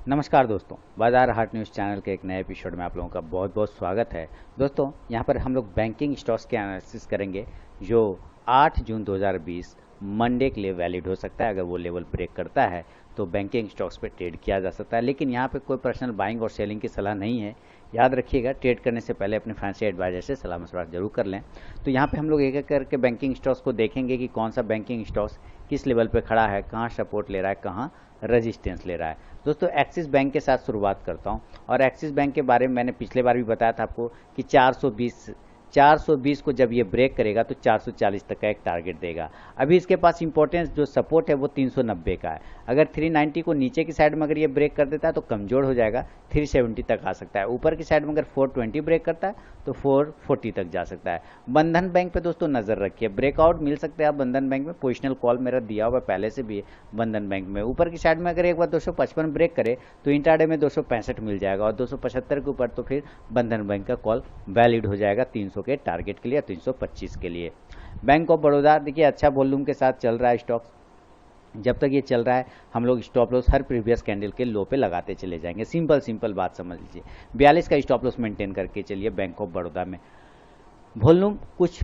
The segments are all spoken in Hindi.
नमस्कार दोस्तों, बाजार हाट न्यूज़ चैनल के एक नए एपिसोड में आप लोगों का बहुत बहुत स्वागत है। दोस्तों, यहाँ पर हम लोग बैंकिंग स्टॉक्स के एनालिसिस करेंगे जो 8 जून 2020 मंडे के लिए वैलिड हो सकता है। अगर वो लेवल ब्रेक करता है तो बैंकिंग स्टॉक्स पे ट्रेड किया जा सकता है, लेकिन यहाँ पे कोई पर्सनल बाइंग और सेलिंग की सलाह नहीं है। याद रखिएगा, ट्रेड करने से पहले अपने फाइनेंशियल एडवाइजर से सलाह मशवरा जरूर कर लें। तो यहाँ पे हम लोग एक एक करके बैंकिंग स्टॉक्स को देखेंगे कि कौन सा बैंकिंग स्टॉक्स किस लेवल पे खड़ा है, कहाँ सपोर्ट ले रहा है, कहाँ रेजिस्टेंस ले रहा है। दोस्तों, एक्सिस बैंक के साथ शुरुआत करता हूं। और एक्सिस बैंक के बारे में मैंने पिछले बार भी बताया था आपको कि 420 को जब ये ब्रेक करेगा तो 440 तक का एक टारगेट देगा। अभी इसके पास इंपॉर्टेंस जो सपोर्ट है वो 390 का है। अगर 390 को नीचे की साइड में अगर ये ब्रेक कर देता है तो कमजोर हो जाएगा, 370 तक आ सकता है। ऊपर की साइड में अगर 420 ब्रेक करता है तो 440 तक जा सकता है। बंधन बैंक पे दोस्तों नजर रखिए, ब्रेकआउट मिल सकते हैं आप बंधन बैंक में। पोजिशनल कॉल मेरा दिया हुआ पहले से भी बंधन बैंक में। ऊपर की साइड में अगर एक बार 255 ब्रेक करे तो इंट्राडे में 265 मिल जाएगा, और 275 के ऊपर तो फिर बंधन बैंक का कॉल वैलिड हो जाएगा 300 के टारगेट के लिए, 325 के लिए। बैंक ऑफ बड़ौदा देखिए अच्छा वॉल्यूम के साथ चल रहा है स्टॉक। जब तक ये चल रहा है हम लोग स्टॉप लॉस हर प्रीवियस कैंडल के लो पे लगाते चले जाएंगे। सिंपल बात समझ लीजिए, 42 का स्टॉप लॉस मेंटेन करके चलिए बैंक ऑफ बड़ौदा में। वॉल्यूम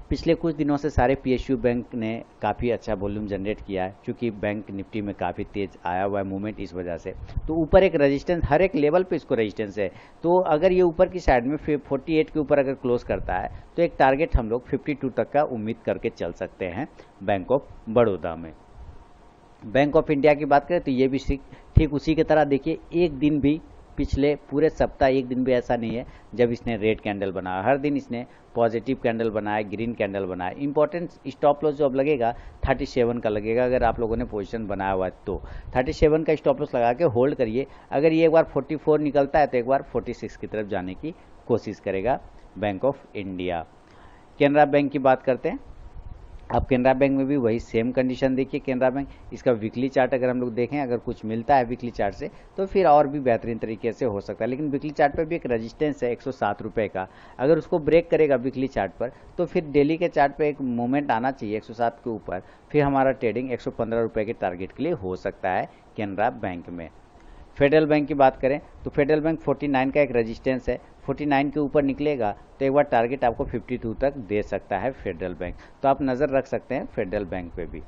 पिछले कुछ दिनों से सारे पीएसयू बैंक ने काफ़ी अच्छा वॉल्यूम जनरेट किया है, क्योंकि बैंक निफ्टी में काफ़ी तेज आया हुआ है मूवमेंट, इस वजह से। तो ऊपर एक रेजिस्टेंस, हर एक लेवल पे इसको रेजिस्टेंस है। तो अगर ये ऊपर की साइड में 48 के ऊपर अगर क्लोज करता है तो एक टारगेट हम लोग 52 तक का उम्मीद करके चल सकते हैं बैंक ऑफ बड़ौदा में। बैंक ऑफ इंडिया की बात करें तो ये भी ठीक उसी की तरह देखिए, एक दिन भी पिछले पूरे सप्ताह एक दिन भी ऐसा नहीं है जब इसने रेड कैंडल बनाया। हर दिन इसने पॉजिटिव कैंडल बनाया, ग्रीन कैंडल बनाया। इंपॉर्टेंट स्टॉप लॉस जो अब लगेगा 37 का लगेगा, अगर आप लोगों ने पोजीशन बनाया हुआ है तो 37 का स्टॉप लॉस लगा के होल्ड करिए। अगर ये एक बार 44 निकलता है तो एक बार 46 की तरफ जाने की कोशिश करेगा bank of India. Canara bank की बात करते हैं। अब केनरा बैंक में भी वही सेम कंडीशन देखिए। केनरा बैंक, इसका वीकली चार्ट अगर हम लोग देखें, अगर कुछ मिलता है वीकली चार्ट से तो फिर और भी बेहतरीन तरीके से हो सकता है। लेकिन वीकली चार्ट पर भी एक रेजिस्टेंस है 107 रुपये का। अगर उसको ब्रेक करेगा वीकली चार्ट पर तो फिर डेली के चार्ट पर एक मूवमेंट आना चाहिए 107 के ऊपर, फिर हमारा ट्रेडिंग 115 रुपये के टारगेट के लिए हो सकता है केनरा बैंक में। फेडरल बैंक की बात करें तो फेडरल बैंक 49 का एक रेजिस्टेंस है, 49 के ऊपर निकलेगा तो एक बार टारगेट आपको 52 तक दे सकता है फेडरल बैंक। तो आप नज़र रख सकते हैं फेडरल बैंक पे भी।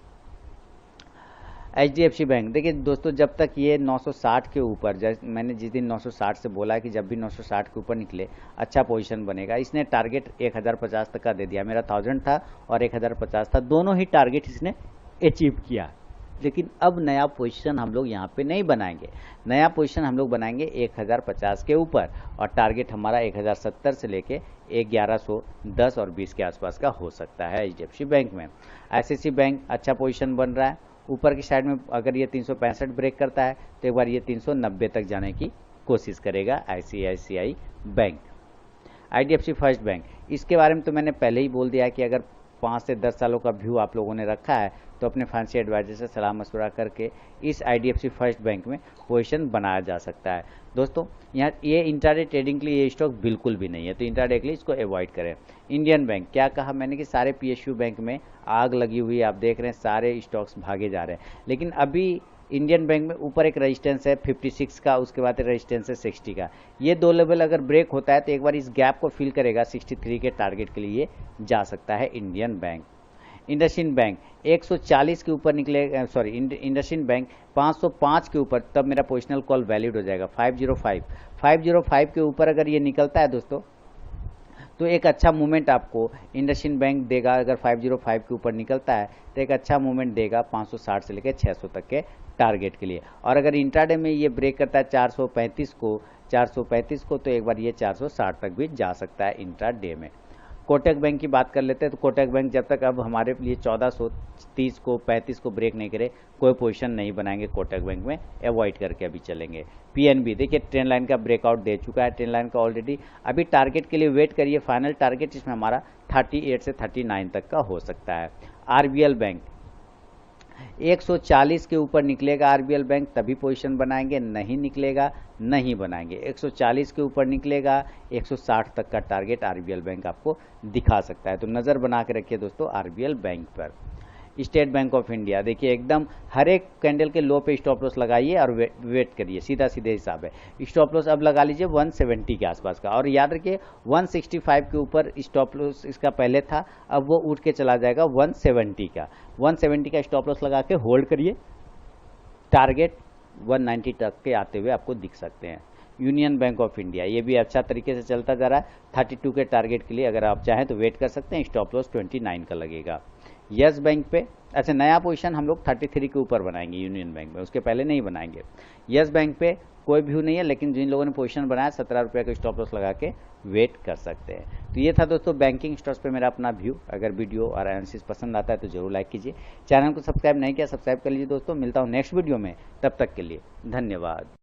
HDFC बैंक देखिए दोस्तों, जब तक ये 960 के ऊपर, मैंने जिस दिन 960 से बोला है कि जब भी 960 के ऊपर निकले अच्छा पोजीशन बनेगा। इसने टारगेट 1050 तक का दे दिया। मेरा 1000 था और 1050 था, दोनों ही टारगेट इसने अचीव किया। लेकिन अब नया पोजीशन हम लोग यहाँ पे नहीं बनाएंगे। नया पोजीशन हम लोग बनाएंगे 1050 के ऊपर, और टारगेट हमारा 1070 से लेके 1110 और 20 के आसपास का हो सकता है HDFC बैंक में। ICICI बैंक अच्छा पोजीशन बन रहा है। ऊपर की साइड में अगर ये 365 ब्रेक करता है तो एक बार ये 390 तक जाने की कोशिश करेगा ICICI bank. IDFC first bank, इसके बारे में तो मैंने पहले ही बोल दिया है कि अगर 5 से 10 सालों का व्यू आप लोगों ने रखा है तो अपने फाइनेंशियल एडवाइजर से सलाह मशवरा करके इस IDFC फर्स्ट बैंक में पोजीशन बनाया जा सकता है। दोस्तों, यहाँ ये इंट्राडे ट्रेडिंग के लिए ये स्टॉक बिल्कुल भी नहीं है, तो इंट्राडे के लिए इसको अवॉइड करें। इंडियन बैंक, क्या कहा मैंने कि सारे PSU बैंक में आग लगी हुई है, आप देख रहे हैं सारे स्टॉक्स भागे जा रहे हैं। लेकिन अभी इंडियन बैंक में ऊपर एक रेजिस्टेंस है 56 का, उसके बाद रेजिस्टेंस है 60 का। ये दो लेवल अगर ब्रेक होता है तो एक बार इस गैप को फिल करेगा, 63 के टारगेट के लिए जा सकता है इंडियन बैंक। इंडसइंड बैंक 140 के ऊपर निकले, सॉरी इंडसइंड बैंक 505 के ऊपर, तब मेरा पोजिशनल कॉल वैलिड हो जाएगा। 505 के ऊपर अगर ये निकलता है दोस्तों तो एक अच्छा मूवमेंट आपको इंडसइंड बैंक देगा। अगर 505 के ऊपर निकलता है तो एक अच्छा मूवमेंट देगा 560 से लेकर 600 तक के टारगेट के लिए। और अगर इंट्राडे में ये ब्रेक करता है 435 को तो एक बार ये 460 तक भी जा सकता है इंट्राडे में। कोटक बैंक की बात कर लेते हैं। तो कोटक बैंक जब तक अब हमारे लिए 1430 को 35 को ब्रेक नहीं करे कोई पोजीशन नहीं बनाएंगे कोटक बैंक में, अवॉइड करके अभी चलेंगे। PNB देखिए ट्रेंड लाइन का ब्रेकआउट दे चुका है, ट्रेंड लाइन का ऑलरेडी। अभी टारगेट के लिए वेट करिए, फाइनल टारगेट इसमें हमारा 38 से 39 तक का हो सकता है। RBL बैंक 140 के ऊपर निकलेगा RBL बैंक तभी पोजीशन बनाएंगे, नहीं निकलेगा नहीं बनाएंगे। 140 के ऊपर निकलेगा 160 तक का टारगेट RBL बैंक आपको दिखा सकता है, तो नज़र बना के रखिए दोस्तों RBL बैंक पर। स्टेट बैंक ऑफ इंडिया, देखिए एकदम हर एक कैंडल के लो पे स्टॉप लॉस लगाइए और वेट करिए, सीधा सीधे हिसाब है। स्टॉप लॉस अब लगा लीजिए 170 के आसपास का, और याद रखिए 165 के ऊपर स्टॉप लॉस इसका पहले था, अब वो उठ के चला जाएगा 170 का। 170 का स्टॉप लॉस लगा के होल्ड करिए, टारगेट 190 तक के आते हुए आपको दिख सकते हैं। यूनियन बैंक ऑफ इंडिया ये भी अच्छा तरीके से चलता जा रहा है, 32 के टारगेट के लिए अगर आप चाहें तो वेट कर सकते हैं, स्टॉप लॉस 29 का लगेगा। यस बैंक पे अच्छा नया पोजीशन हम लोग 33 के ऊपर बनाएंगे यूनियन बैंक में, उसके पहले नहीं बनाएंगे। यस बैंक पे कोई व्यू नहीं है, लेकिन जिन लोगों ने पोजीशन बनाया 17 रुपये का स्टॉप लॉस लगा के वेट कर सकते हैं। तो ये था दोस्तों बैंकिंग स्टॉक्स पे मेरा अपना व्यू। अगर वीडियो और एनालिसिस पसंद आता है तो जरूर लाइक कीजिए, चैनल को सब्सक्राइब नहीं किया सब्सक्राइब कर लीजिए दोस्तों। मिलता हूँ नेक्स्ट वीडियो में, तब तक के लिए धन्यवाद।